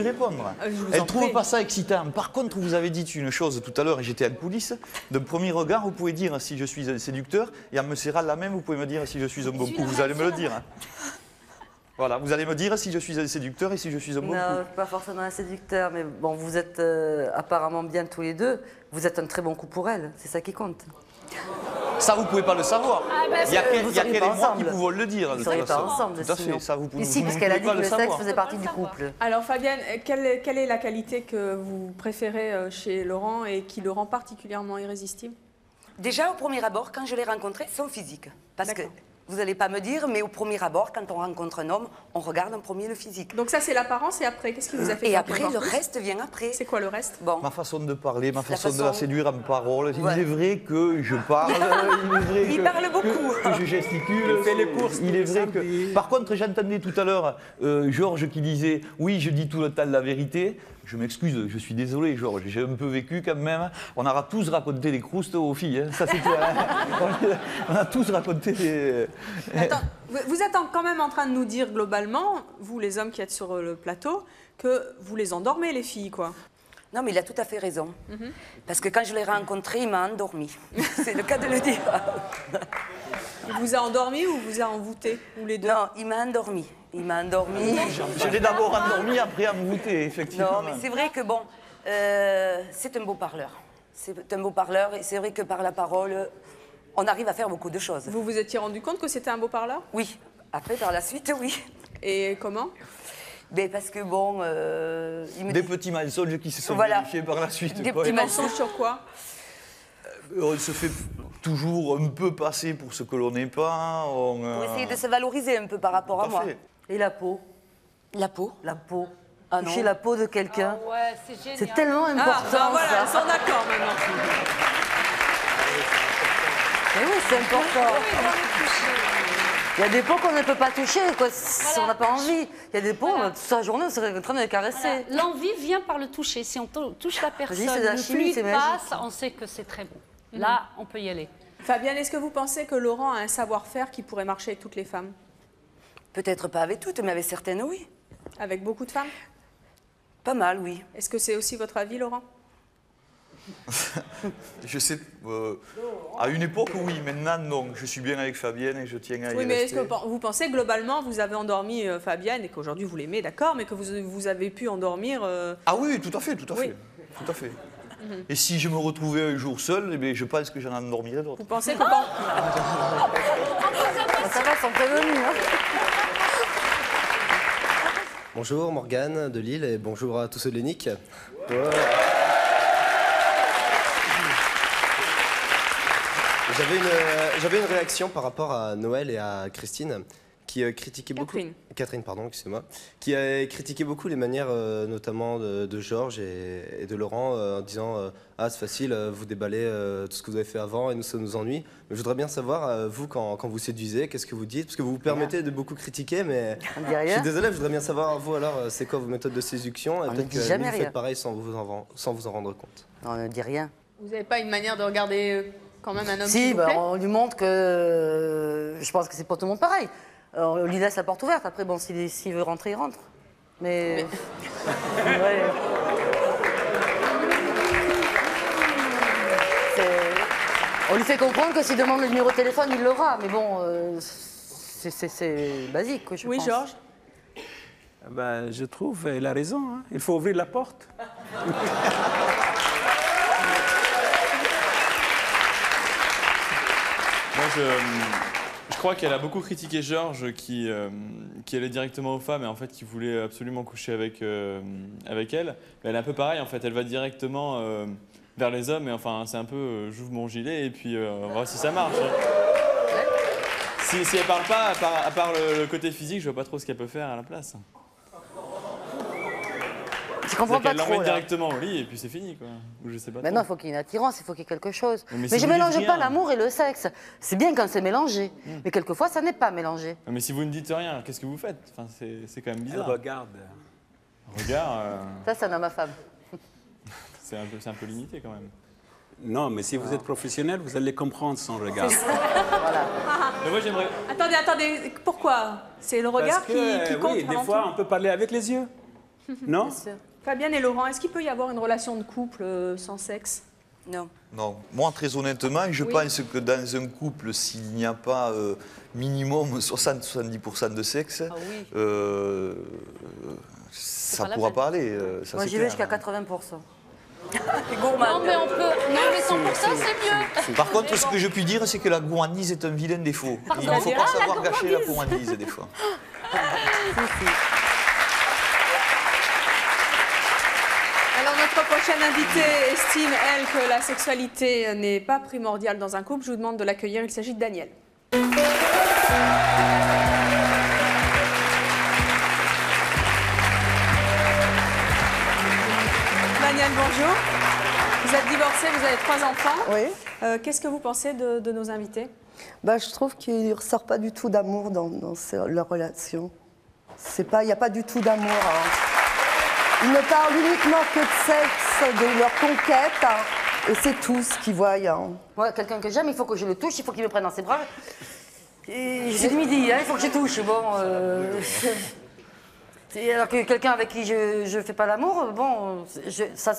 répondre? Elle ne trouve pas ça excitant. Par contre, vous avez dit une chose tout à l'heure, et j'étais en coulisses. D'un premier regard, vous pouvez dire si je suis un séducteur, et en me serrant la main, vous pouvez me dire si je suis un bon coup. Vous allez me le dire. Hein. Voilà, vous allez me dire si je suis un séducteur et si je suis un bon coup. Non, pas forcément un séducteur, mais bon, vous êtes apparemment bien tous les deux. Vous êtes un très bon coup pour elle, c'est ça qui compte. Ça, vous ne pouvez pas le savoir. Il y a qu'elle et moi qui pouvons le dire. Vous ne seriez pas ensemble, tout à fait. Ça, vous Ici, parce qu'elle a dit que le sexe faisait partie du couple. Alors, Fabienne, quelle est la qualité que vous préférez chez Laurent et qui le rend particulièrement irrésistible? Déjà, au premier abord, quand je l'ai rencontré, son physique. Parce que, vous n'allez pas me dire, mais au premier abord, quand on rencontre un homme, on regarde en premier le physique. Donc ça, c'est l'apparence, et après, qu'est-ce qui vous a fait? Et après, le reste vient après. C'est quoi le reste? Bon. Ma façon de parler, ma façon de la séduire en parole. Il est vrai que je parle, il parle beaucoup. Que je gesticule. Il fait les courses. Il est vrai que... Par contre, j'entendais tout à l'heure Georges qui disait « Oui, je dis tout le temps la vérité ». Je m'excuse, je suis désolé, Georges, j'ai un peu vécu quand même. On aura tous raconté des croustes aux filles, hein. Ça c'est clair. On a tous raconté des... Attends, vous êtes quand même en train de nous dire globalement, vous les hommes qui êtes sur le plateau, que vous les endormez les filles, quoi. Non, mais il a tout à fait raison. Parce que quand je l'ai rencontré, il m'a endormi. C'est le cas de le dire. Il vous a endormi ou vous a envoûté, ou les deux? Non, il m'a endormi. Il m'a endormi. Je l'ai d'abord endormi, après envoûté, effectivement. Non, mais c'est vrai que bon, c'est un beau parleur. C'est un beau parleur et c'est vrai que par la parole, on arrive à faire beaucoup de choses. Vous vous étiez rendu compte que c'était un beau parleur? Oui. Après, par la suite, oui. Et comment? Ben parce que bon, il me des dit... petits mensonges qui se sont vérifiés par la suite. Des petits mensonges sur quoi? On se fait toujours un peu passer pour ce que l'on n'est pas. Pour essayer de se valoriser un peu par rapport à moi. Et la peau? La peau? La peau. Ah non. Toucher la peau de quelqu'un. Ah ouais, c'est génial. C'est tellement important. Ah, voilà, ça. ils sont d'accord maintenant. Mais oui, c'est important. Il y a des peaux qu'on ne peut pas toucher, quoi, si on n'a pas envie. Il y a des peaux, toute sa journée, on serait en train de les caresser. Voilà. L'envie vient par le toucher. Si on touche la personne, c'est de la le chimie, fluide c'est magique. passe, on sait que c'est très bon. Là, on peut y aller. Fabienne, est-ce que vous pensez que Laurent a un savoir-faire qui pourrait marcher avec toutes les femmes? Peut-être pas avec toutes, mais avec certaines, oui. Avec beaucoup de femmes? Pas mal, oui. Est-ce que c'est aussi votre avis, Laurent? Je sais, à une époque, oui, maintenant, non. Je suis bien avec Fabienne et je tiens à y Oui, mais est-ce rester. que vous pensez globalement, vous avez endormi Fabienne et qu'aujourd'hui vous l'aimez, d'accord, mais que vous avez pu endormir... Ah oui, tout à fait, tout à fait. Oui. Tout à fait. Et si je me retrouvais un jour seul, eh bien, je pense que j'en endormirais d'autres. Vous pensez que... Ça va, sans prévenir. Hein. Bonjour Morgane de Lille et bonjour à tous ceux de l'ENIC. J'avais une réaction par rapport à Noël et à Christine qui critiquait beaucoup. Catherine, pardon, excusez-moi. Qui a critiqué beaucoup les manières, notamment de Georges et de Laurent, en disant ah, c'est facile, vous déballez tout ce que vous avez fait avant et nous, ça nous ennuie. Mais je voudrais bien savoir, vous, quand vous séduisez, qu'est-ce que vous dites? Parce que vous vous permettez de beaucoup critiquer, mais je suis désolé, je voudrais bien savoir, vous, alors, c'est quoi vos méthodes de séduction? Et peut-être que vous faites pareil sans vous en rendre compte. Non, on ne dit rien. Vous n'avez pas une manière de regarder quand même un homme qui Si, vous plaît? on lui montre que je pense que c'est pour tout le monde pareil. On lui laisse la porte ouverte. Après, bon, s'il veut rentrer, il rentre. Mais... ouais. On lui fait comprendre que s'il demande le numéro de téléphone, il l'aura. Mais bon, c'est basique, quoi, je pense. Oui, Georges? Ben, je trouve, elle a raison. Hein. Il faut ouvrir la porte. Moi, je crois qu'elle a beaucoup critiqué Georges qui allait directement aux femmes et en fait qui voulait absolument coucher avec elle. Mais elle est un peu pareille en fait, elle va directement vers les hommes et enfin c'est un peu j'ouvre mon gilet et puis on va voir si ça marche. Si elle parle pas, à part le côté physique, je vois pas trop ce qu'elle peut faire à la place. Je comprends pas trop. Elle trop. l'emmène directement au lit et puis c'est fini quoi. Ou je sais pas. Mais non, il faut qu'il y ait une attirance, il faut qu'il y ait quelque chose. Mais je mélange pas l'amour et le sexe. C'est bien quand c'est mélangé, mais quelquefois ça n'est pas mélangé. Mais si vous ne dites rien, qu'est-ce que vous faites? Enfin, c'est quand même bizarre. Elle regarde. Regard. Ça, c'est un homme à femme. C'est un peu limité quand même. Non, mais si vous êtes professionnel, vous allez comprendre son regard. Voilà. Mais moi, j'aimerais... Attendez, pourquoi? C'est le regard qui compte oui, des avant fois, tout. on peut parler avec les yeux. Non? Fabienne et Laurent, est-ce qu'il peut y avoir une relation de couple sans sexe? Non. Non, moi très honnêtement, je pense que dans un couple, s'il n'y a pas minimum 60-70% de sexe, ça ne pourra pas aller. Moi j'y vais jusqu'à 80%. Non mais on peut. Non mais 100% c'est mieux. Par contre, ce que je puis dire, c'est que la gourmandise est un vilain défaut. Il ne faut pas savoir gâcher la gourmandise des fois. Alors notre prochaine invitée estime, elle, que la sexualité n'est pas primordiale dans un couple. Je vous demande de l'accueillir, il s'agit de Daniel. Daniel, bonjour. Vous êtes divorcée, vous avez 3 enfants. Oui. Qu'est-ce que vous pensez de nos invités? Je trouve qu'il ne ressort pas du tout d'amour dans leur relation. Il n'y a pas du tout d'amour. Ils ne parlent uniquement que de sexe, de leur conquête, et c'est tout ce qu'ils voient. Moi, quelqu'un que j'aime, il faut que je le touche, il faut qu'il me prenne dans ses bras. C'est le midi, il faut que je touche. Bon, alors que quelqu'un avec qui je ne fais pas l'amour, bon, ça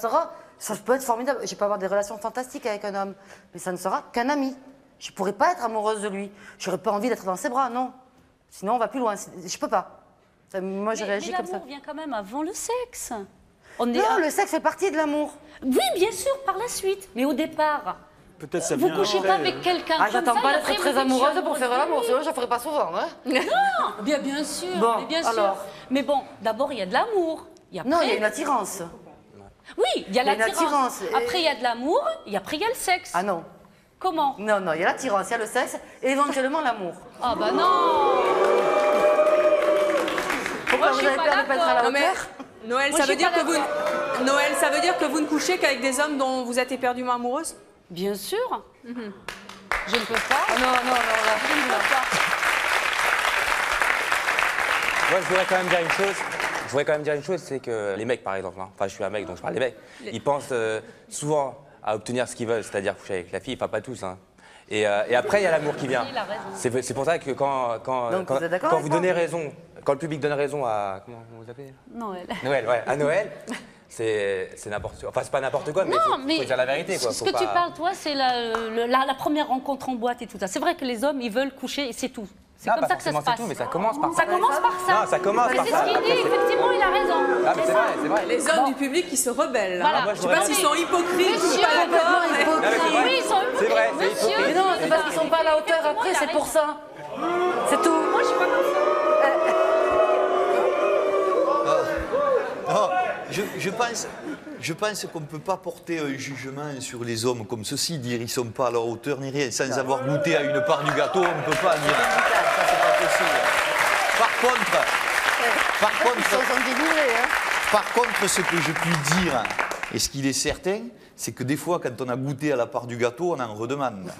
peut être formidable. Je peux avoir des relations fantastiques avec un homme, mais ça ne sera qu'un ami. Je ne pourrais pas être amoureuse de lui. Je n'aurais pas envie d'être dans ses bras, non. Sinon, on va plus loin. Je ne peux pas. Moi, je réagis comme ça. L'amour vient quand même avant le sexe. Non, le sexe fait partie de l'amour. Oui, bien sûr, par la suite. Mais au départ, peut-être ça vous vient couchez pas avec quelqu'un comme ça. J'attends pas d'être et après, très vous dites, amoureuse je suis pour faire l'amour, sinon je ne ferai pas souvent. Hein. Non, bien sûr. Bon, mais bien sûr. alors. Mais bon, d'abord, il y a de l'amour. Non, il y a une attirance. Oui, il y a l'attirance. attirance. Après, il y a de l'amour, et après, il y a le sexe. Ah non. Comment? Non, il y a l'attirance, il y a le sexe, et éventuellement l'amour. Ah bah non. Pourquoi vous avez peur de pas être à la hauteur? Noël, ça veut dire que vous ne couchez qu'avec des hommes dont vous êtes éperdument amoureuse? Bien sûr. Je ne peux pas. Oh non, là. Je ne peux pas. Moi, je voudrais quand même dire une chose. C'est que les mecs, par exemple, enfin, je suis un mec, donc je parle des mecs, ils pensent souvent à obtenir ce qu'ils veulent, c'est-à-dire coucher avec la fille, enfin pas tous. Et après, il y a l'amour qui vient. C'est pour ça que quand vous donnez raison, quand le public donne raison à... Comment vous appelez? Noël. Noël, ouais, à Noël, c'est n'importe quoi. Enfin, c'est pas n'importe quoi, mais il faut dire la vérité, quoi. Ce que tu parles, toi, c'est la première rencontre en boîte et tout ça. C'est vrai que les hommes, ils veulent coucher et c'est tout. C'est comme ça que ça se passe. Tout, mais ça commence par ça. Ça commence par ça. Non, ça commence par ça. C'est ce qu'il dit, effectivement, il a raison. Ah, mais c'est vrai. Les hommes du public qui se rebellent. Voilà. Je ne sais pas s'ils sont hypocrites ou pas d'accord. Oui, ils sont hypocrites. C'est vrai, c'est Monsieur. Mais non, c'est parce qu'ils sont pas à la hauteur après, c'est pour ça. C'est tout. Moi, je suis pas comme ça. je pense qu'on ne peut pas porter un jugement sur les hommes comme ceci, dire ils ne sont pas à leur hauteur ni rien. Sans avoir goûté à une part du gâteau, on ne peut pas dire. Ça, c'est pas possible. Par contre, ce que je puis dire, et ce qu'il est certain, c'est que des fois, quand on a goûté à la part du gâteau, on en redemande.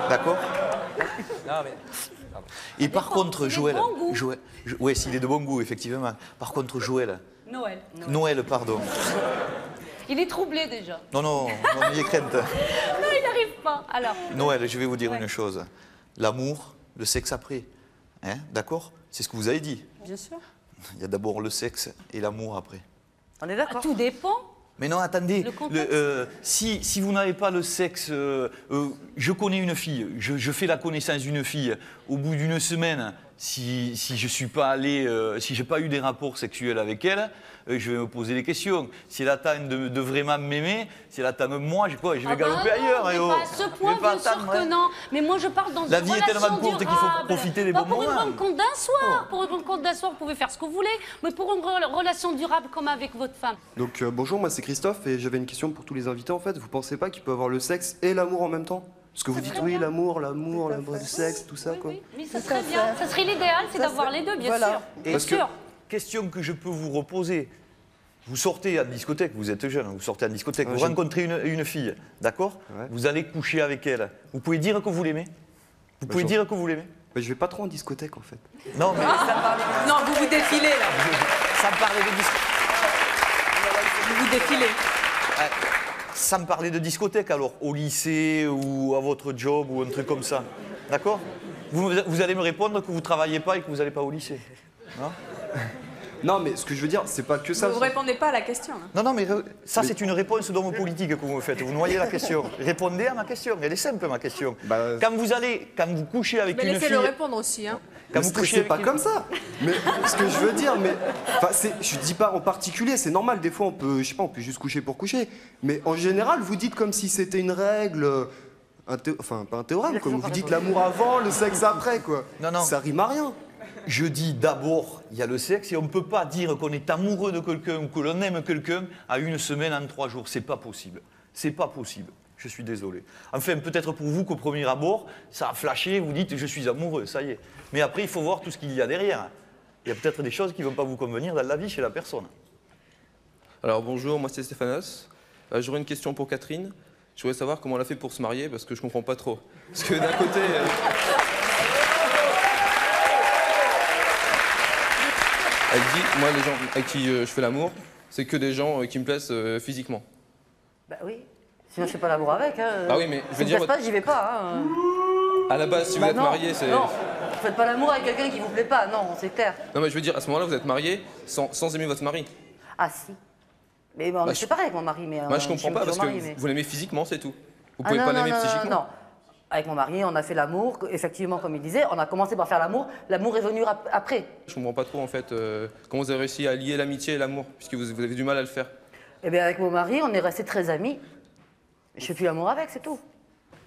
D'accord? Non, mais... Et par contre, Joël, oui, s'il est de bon goût, effectivement. Par contre, Joël. Noël, pardon. Il est troublé déjà. Non, il est crainte. Non, il n'arrive pas. Alors. Noël, je vais vous dire une chose. L'amour, le sexe après. Hein, d'accord? C'est ce que vous avez dit. Bien sûr. Il y a d'abord le sexe et l'amour après. On est d'accord. Tout dépend. Mais non, attendez, si vous n'avez pas le sexe, je connais une fille, je fais la connaissance d'une fille, au bout d'une semaine, si je suis pas allé, si j'ai pas eu des rapports sexuels avec elle, je vais me poser des questions. Si elle attend de vraiment m'aimer, si elle attend de moi, je vais galoper ailleurs. Mais pas à ce point, bien sûr que non. Mais moi, je parle dans une relation durable. La vie est tellement courte qu'il faut profiter des bons moments. Pour une rencontre d'un soir. Pour une rencontre d'un soir, vous pouvez faire ce que vous voulez. Mais pour une relation durable comme avec votre femme. Donc bonjour, moi c'est Christophe et j'avais une question pour tous les invités en fait. Vous pensez pas qu'il peut avoir le sexe et l'amour en même temps? Parce que vous dites oui, l'amour, le sexe, tout ça quoi. Oui, ça serait bien. Ça serait l'idéal, c'est d'avoir les deux, bien sûr. Bien sûr. Question que je peux vous reposer. Vous sortez en discothèque, vous êtes jeune, vous sortez en discothèque, vous rencontrez une fille, d'accord? Vous allez coucher avec elle. Vous pouvez dire que vous l'aimez? Vous pouvez dire que vous l'aimez? Je vais pas trop en discothèque en fait. Non, mais... Non, vous vous défilez là. Ça me parlait de discothèque. Vous vous défilez. Ça me parlait de discothèque alors, au lycée ou à votre job ou un truc comme ça. D'accord? Vous allez me répondre que vous ne travaillez pas et que vous n'allez pas au lycée. Non? Non, mais ce que je veux dire, c'est pas que ça. Vous ne répondez pas à la question. Hein. Non, mais ça, c'est une réponse d'homme politique que vous me faites. Vous noyez la question. Répondez à ma question. Elle est simple, ma question. Quand vous couchez avec une fille... Mais laissez-le répondre aussi. Hein. Quand vous couchez pas comme ça. Mais ce que je veux dire, je dis pas en particulier, c'est normal. Des fois, on peut juste coucher pour coucher. Mais en général, vous dites comme si c'était une règle... Enfin, pas un théorème, comme vous dites l'amour avant, le sexe après, quoi. Non. Ça rime à rien. Je dis d'abord, il y a le sexe et on ne peut pas dire qu'on est amoureux de quelqu'un ou que l'on aime quelqu'un à une semaine, en 3 jours. C'est pas possible. C'est pas possible. Je suis désolé. Enfin, peut-être pour vous qu'au premier abord, ça a flashé, vous dites je suis amoureux, ça y est. Mais après, il faut voir tout ce qu'il y a derrière. Il y a peut-être des choses qui ne vont pas vous convenir dans la vie chez la personne. Alors bonjour, moi c'est Stéphanos. J'aurais une question pour Catherine. Je voudrais savoir comment elle a fait pour se marier parce que je comprends pas trop. Parce que d'un côté... Elle dit, moi, les gens avec qui je fais l'amour, c'est que des gens qui me plaisent physiquement. Bah oui, sinon je fais pas l'amour avec. Hein. Ah oui, mais je veux dire... Si me plaise pas, j'y vais pas. Hein. À la base, si vous êtes marié, c'est... Non, vous faites pas l'amour avec quelqu'un qui vous plaît pas, non, c'est clair. Non, mais je veux dire, à ce moment-là, vous êtes marié sans aimer votre mari. Ah si. Mais bon, on est séparés avec mon mari, mais... Moi, je comprends pas, parce que vous l'aimez physiquement, c'est tout. Vous pouvez pas l'aimer psychiquement. Non. Avec mon mari, on a fait l'amour, effectivement, comme il disait, on a commencé par faire l'amour est venu après. Je comprends pas trop, en fait, comment vous avez réussi à lier l'amitié et l'amour, puisque vous avez du mal à le faire. Eh bien, avec mon mari, on est restés très amis. Je fais plus l'amour avec, c'est tout.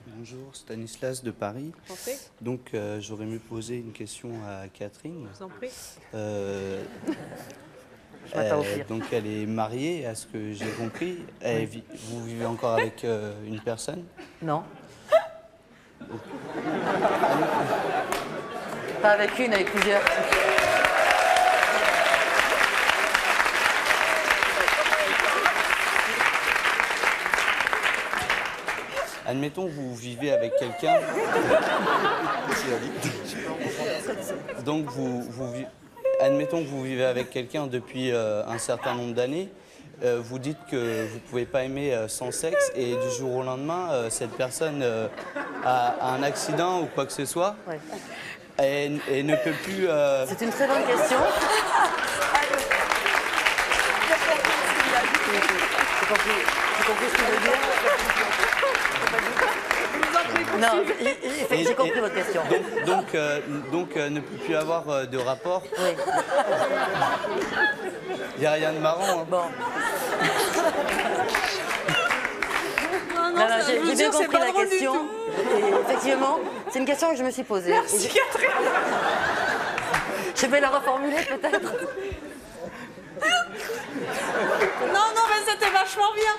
Bonjour, Stanislas de Paris. Donc, j'aurais aimé poser une question à Catherine. Je vous en prie. Donc, elle est mariée, à ce que j'ai compris. Vous vivez encore avec une personne? Non. Pas avec une, avec plusieurs. Admettons que vous vivez avec quelqu'un. Donc admettons que vous vivez avec quelqu'un depuis un certain nombre d'années. Vous dites que vous ne pouvez pas aimer sans sexe et du jour au lendemain, cette personne a un accident ou quoi que ce soit et ne peut plus... C'est une très bonne question. J'ai compris ce que je veux dire. Non, j'ai compris votre question. Donc ne peut plus avoir de rapport. Oui. Il n'y a rien de marrant. Hein. Bon. Non, j'ai bien compris la question. Et effectivement, c'est une question que je me suis posée. Merci Catherine. Je vais la reformuler peut-être. Non, mais c'était vachement bien.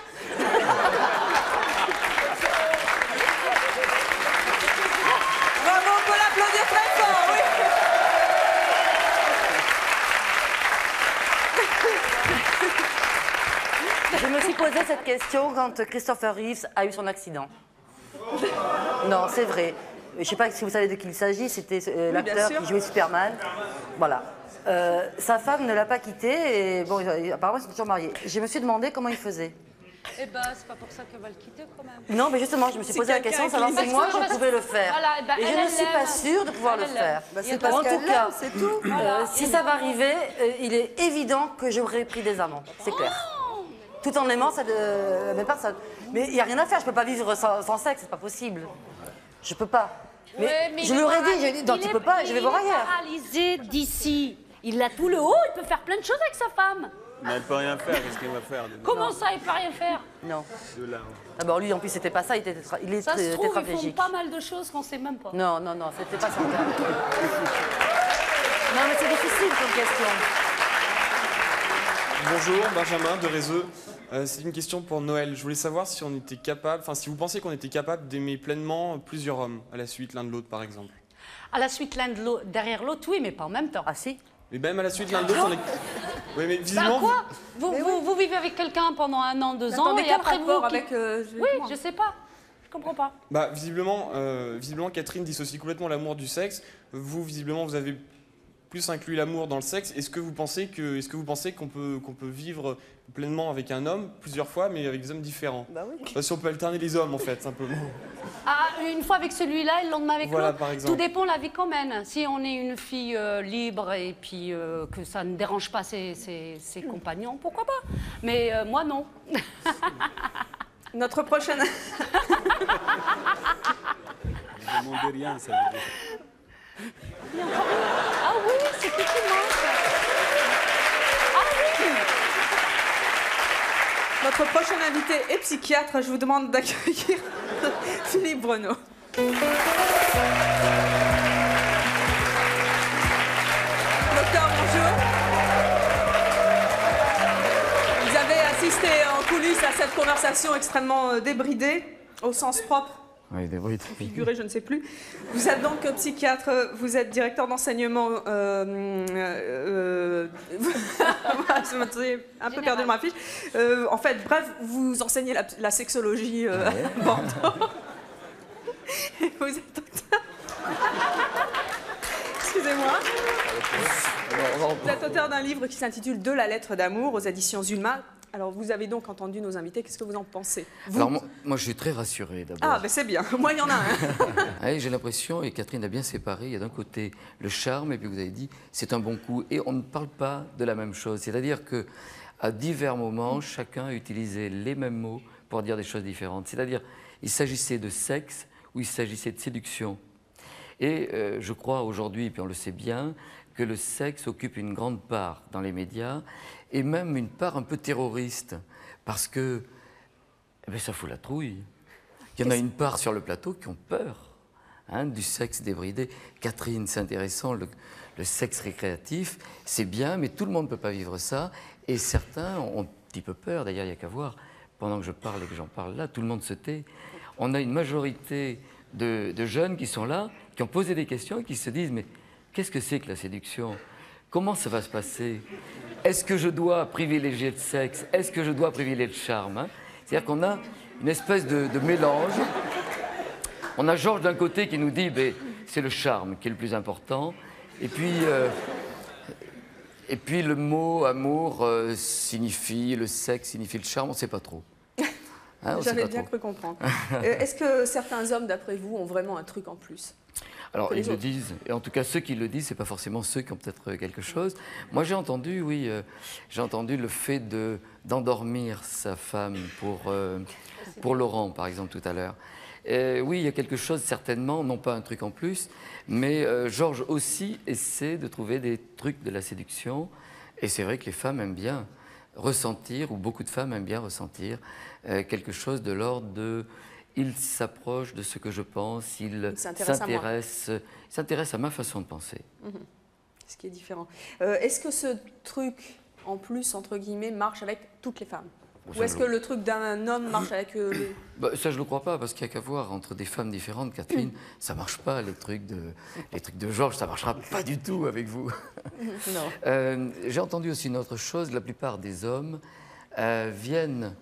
Bravo, on peut l'applaudir très fort, oui. Je me suis posé cette question quand Christopher Reeves a eu son accident. Non, c'est vrai. Je ne sais pas si vous savez de qui il s'agit, c'était l'acteur qui jouait Superman. Voilà. Sa femme ne l'a pas quitté et bon, apparemment ils sont toujours mariés. Je me suis demandé comment il faisait. Eh ben, c'est pas pour ça qu'elle va le quitter quand même. Non, mais justement, je me suis posé la question, savoir si moi je pouvais le faire. Voilà, eh ben, et je ne suis pas sûre de pouvoir le faire. C'est parce En tout qu'elle cas, l'aime, c'est tout. si ça va arriver, il est évident que j'aurais pris des amants, c'est clair. Tout en aimant la même personne. Mais il n'y a rien à faire, je ne peux pas vivre sans sexe, c'est pas possible. Je peux pas. Mais je lui aurais dit, j'ai dit, non, tu peux pas, je vais voir ailleurs. Il est paralysé d'ici. Il a tout le haut, il peut faire plein de choses avec sa femme. Mais elle peut rien faire, qu'est-ce qu'elle va faire? Comment ça, il peut rien faire? Non. De là. Ah bon, lui, en plus, c'était pas ça, il est Ça se trouve, ils font tétraplégique. pas mal de choses qu'on sait même pas. Non, c'était pas ça. Non, mais c'est difficile comme question. Bonjour, Benjamin de Réseau. C'est une question pour Noël. Je voulais savoir si on était capable, enfin si vous pensez qu'on était capable d'aimer pleinement plusieurs hommes à la suite l'un de l'autre, par exemple. À la suite, l'un de l'autre, derrière l'autre, oui, mais pas en même temps. Ah si. Et même à la suite l'un de l'autre, on est. Oui, mais visiblement. Bah quoi vous vivez avec quelqu'un pendant 1 an, 2 ans, et après vous. Avec, oui, je sais pas. Je comprends pas. Bah visiblement, Catherine dissocie complètement l'amour du sexe. Vous, visiblement, vous avez plus inclus l'amour dans le sexe. Est-ce que vous pensez qu'on peut vivre pleinement avec un homme plusieurs fois, mais avec des hommes différents? Bah oui. Enfin, si on peut alterner les hommes, en fait, simplement. Ah, une fois avec celui-là et le lendemain avec Voilà, l'autre. par exemple. Tout dépend de la vie qu'on mène. Si on est une fille libre et puis que ça ne dérange pas ses compagnons, pourquoi pas? Mais moi, non. Notre prochaine... Ne demandez rien, ça veut dire. Ah oui, c'est qui manque? Ah oui. Notre prochain invité est psychiatre. Je vous demande d'accueillir Philippe Bruneau. Docteur, bonjour. Vous avez assisté en coulisses à cette conversation extrêmement débridée, au sens propre. Oui, débridée. Figuré, je ne sais plus. Vous êtes donc psychiatre, vous êtes directeur d'enseignement. Je m'étais un peu perdu dans ma fiche. En fait, bref, vous enseignez la sexologie à Bordeaux. Et vous êtes auteur. Excusez-moi. Vous êtes auteur d'un livre qui s'intitule De la lettre d'amour aux éditions Zulma. Alors, vous avez donc entendu nos invités. Qu'est-ce que vous en pensez? Alors, moi, je suis très rassuré d'abord. Ah, ben c'est bien. Moi, il y en a un. Oui, j'ai l'impression, et Catherine a bien séparé, il y a d'un côté le charme, et puis vous avez dit, c'est un bon coup. Et on ne parle pas de la même chose. C'est-à-dire qu'à divers moments, chacun a utilisé les mêmes mots pour dire des choses différentes. C'est-à-dire, il s'agissait de sexe ou il s'agissait de séduction. Et je crois aujourd'hui, et puis on le sait bien, que le sexe occupe une grande part dans les médias, et même une part un peu terroriste, parce que ça fout la trouille. Il y en a une part sur le plateau qui ont peur du sexe débridé. Catherine, c'est intéressant, le sexe récréatif, c'est bien, mais tout le monde ne peut pas vivre ça, et certains ont un petit peu peur, d'ailleurs il n'y a qu'à voir, pendant que je parle et que j'en parle là, tout le monde se tait. On a une majorité de jeunes qui sont là, qui ont posé des questions et qui se disent « mais qu'est-ce que c'est que la séduction ? Comment ça va se passer ? Est-ce que je dois privilégier le sexe ? Est-ce que je dois privilégier le charme ?» C'est-à-dire qu'on a une espèce de mélange. On a Georges d'un côté qui nous dit « c'est le charme qui est le plus important ». Et puis le mot amour signifie, le sexe signifie le charme, on ne sait pas trop. J'avais bien cru comprendre. Est-ce que certains hommes, d'après vous, ont vraiment un truc en plus? Alors, ils le disent, et en tout cas, ceux qui le disent, ce n'est pas forcément ceux qui ont peut-être quelque chose. Moi, j'ai entendu, oui, j'ai entendu le fait d'endormir sa femme pour Laurent, par exemple, tout à l'heure. Oui, il y a quelque chose, certainement, non pas un truc en plus, mais Georges aussi essaie de trouver des trucs de la séduction, et c'est vrai que les femmes aiment bien ressentir, ou beaucoup de femmes aiment bien ressentir, quelque chose de l'ordre de... Il s'approche de ce que je pense, il s'intéresse à ma façon de penser. Ce qui est différent. Est-ce que ce truc en plus, entre guillemets, marche avec toutes les femmes? Bon, Ou est-ce que le truc d'un homme marche avec les... Ça, je ne le crois pas, parce qu'il n'y a qu'à voir entre des femmes différentes. Catherine, ça ne marche pas, les trucs de Georges, ça ne marchera pas du tout avec vous. Non. J'ai entendu aussi une autre chose, la plupart des hommes viennent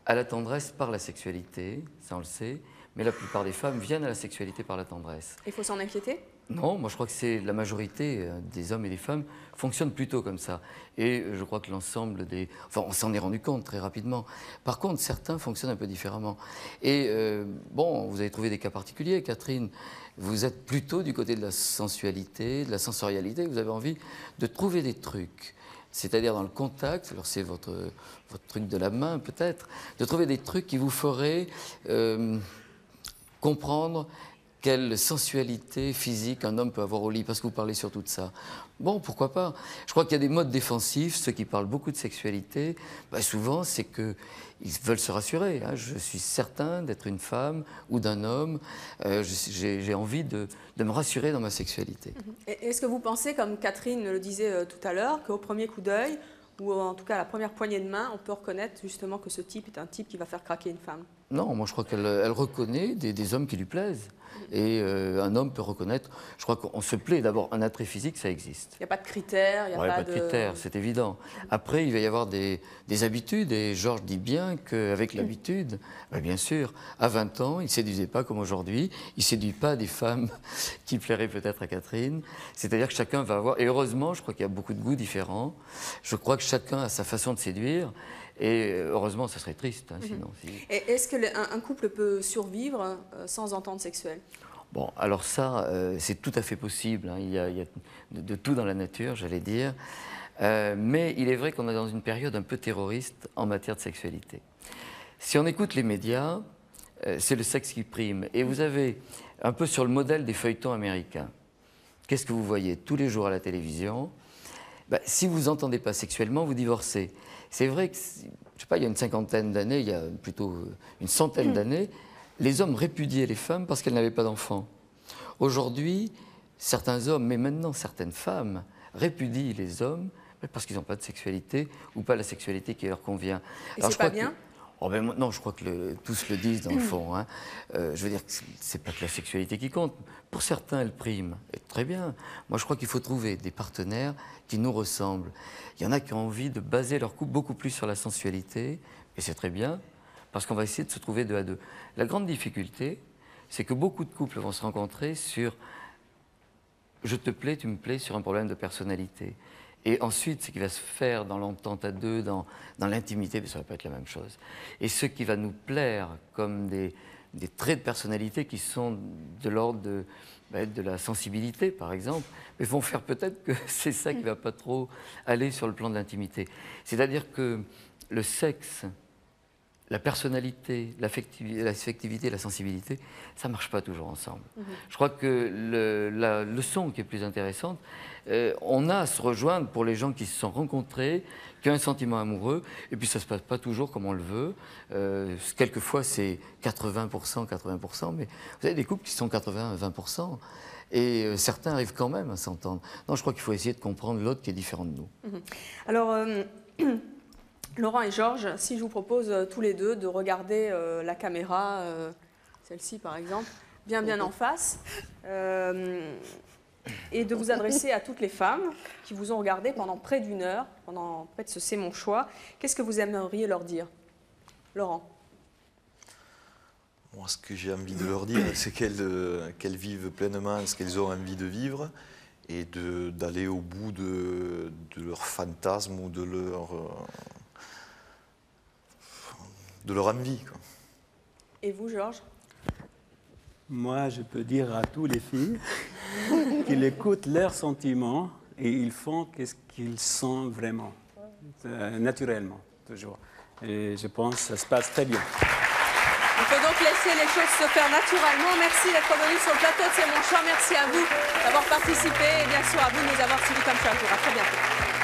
à la tendresse par la sexualité, ça on le sait, mais la plupart des femmes viennent à la sexualité par la tendresse. Il faut s'en inquiéter? Non, moi je crois que c'est la majorité des hommes et des femmes fonctionnent plutôt comme ça. Et je crois que l'ensemble des... Enfin, on s'en est rendu compte très rapidement. Par contre, certains fonctionnent un peu différemment. Et bon, vous avez trouvé des cas particuliers, Catherine. Vous êtes plutôt du côté de la sensualité, de la sensorialité. Vous avez envie de trouver des trucs. C'est-à-dire dans le contact, alors c'est votre truc de la main peut-être, de trouver des trucs qui vous feraient comprendre quelle sensualité physique un homme peut avoir au lit, parce que vous parlez surtout de ça. Bon, pourquoi pas? Je crois qu'il y a des modes défensifs, ceux qui parlent beaucoup de sexualité, souvent c'est qu'ils veulent se rassurer. Hein. Je suis certain d'être une femme ou d'un homme, j'ai envie de me rassurer dans ma sexualité. Est-ce que vous pensez, comme Catherine le disait tout à l'heure, qu'au premier coup d'œil, ou en tout cas à la première poignée de main, on peut reconnaître justement que ce type est un type qui va faire craquer une femme? Non, moi je crois qu'elle reconnaît des hommes qui lui plaisent. Et un homme peut reconnaître, je crois qu'on se plaît d'abord, un attrait physique, ça existe. Il n'y a pas de critères, il n'y a pas de critères, c'est évident. Après, il va y avoir des habitudes, et Georges dit bien qu'avec l'habitude, bien sûr, à 20 ans, il ne séduisait pas comme aujourd'hui, il ne séduit pas des femmes qui plairaient peut-être à Catherine. C'est-à-dire que chacun va avoir, et heureusement, je crois qu'il y a beaucoup de goûts différents, je crois que chacun a sa façon de séduire. Et heureusement, ça serait triste, hein, sinon. Et est-ce qu'un couple peut survivre sans entente sexuelle? Bon, alors ça, c'est tout à fait possible. Hein. Il y a de tout dans la nature, j'allais dire. Mais il est vrai qu'on est dans une période un peu terroriste en matière de sexualité. Si on écoute les médias, c'est le sexe qui prime. Et vous avez, un peu sur le modèle des feuilletons américains, qu'est-ce que vous voyez tous les jours à la télévision? Si vous n'entendez pas sexuellement, vous divorcez. C'est vrai que, je sais pas, il y a une cinquantaine d'années, il y a plutôt une centaine d'années, les hommes répudiaient les femmes parce qu'elles n'avaient pas d'enfants. Aujourd'hui, certains hommes, mais maintenant certaines femmes, répudient les hommes parce qu'ils n'ont pas de sexualité ou pas la sexualité qui leur convient. Et c'est pas bien? Non, je crois que tous le disent dans le fond. Hein. Je veux dire que c'est pas que la sexualité qui compte. Pour certains, elle prime. Et très bien. Moi, je crois qu'il faut trouver des partenaires qui nous ressemblent. Il y en a qui ont envie de baser leur couple beaucoup plus sur la sensualité. Et c'est très bien, parce qu'on va essayer de se trouver deux à deux. La grande difficulté, c'est que beaucoup de couples vont se rencontrer sur « je te plais, tu me plais » sur un problème de personnalité. Et ensuite, ce qui va se faire dans l'entente à deux, dans l'intimité, ça ne va pas être la même chose. Et ce qui va nous plaire comme des traits de personnalité qui sont de l'ordre de la sensibilité, par exemple, mais vont faire peut-être que c'est ça qui ne va pas trop aller sur le plan de l'intimité. C'est-à-dire que le sexe, la personnalité, l'affectivité, la sensibilité, ça ne marche pas toujours ensemble. Je crois que la leçon qui est plus intéressante, on a à se rejoindre pour les gens qui se sont rencontrés, qui ont un sentiment amoureux, et puis ça ne se passe pas toujours comme on le veut. Quelquefois, c'est 80%, 80%, mais vous avez des couples qui sont 80-20%, et certains arrivent quand même à s'entendre. Non, je crois qu'il faut essayer de comprendre l'autre qui est différent de nous. Alors... Laurent et Georges, si je vous propose tous les deux de regarder la caméra, celle-ci par exemple, bien en face, et de vous adresser à toutes les femmes qui vous ont regardé pendant près d'une heure, pendant près de ce C'est mon choix, qu'est-ce que vous aimeriez leur dire? Laurent? Moi, ce que j'ai envie de leur dire, c'est qu'elles vivent pleinement ce qu'elles ont envie de vivre et d'aller au bout de leur fantasme ou de leur envie. Quoi. Et vous, Georges? Moi, je peux dire à toutes les filles qu'ils écoutent leurs sentiments et ils font ce qu'ils sentent vraiment, naturellement, toujours. Et je pense que ça se passe très bien. On peut donc laisser les choses se faire naturellement. Merci d'être venu sur le plateau de C'est mon choix. Merci à vous d'avoir participé et bien sûr à vous de nous avoir suivis comme chaque jour. À très bientôt.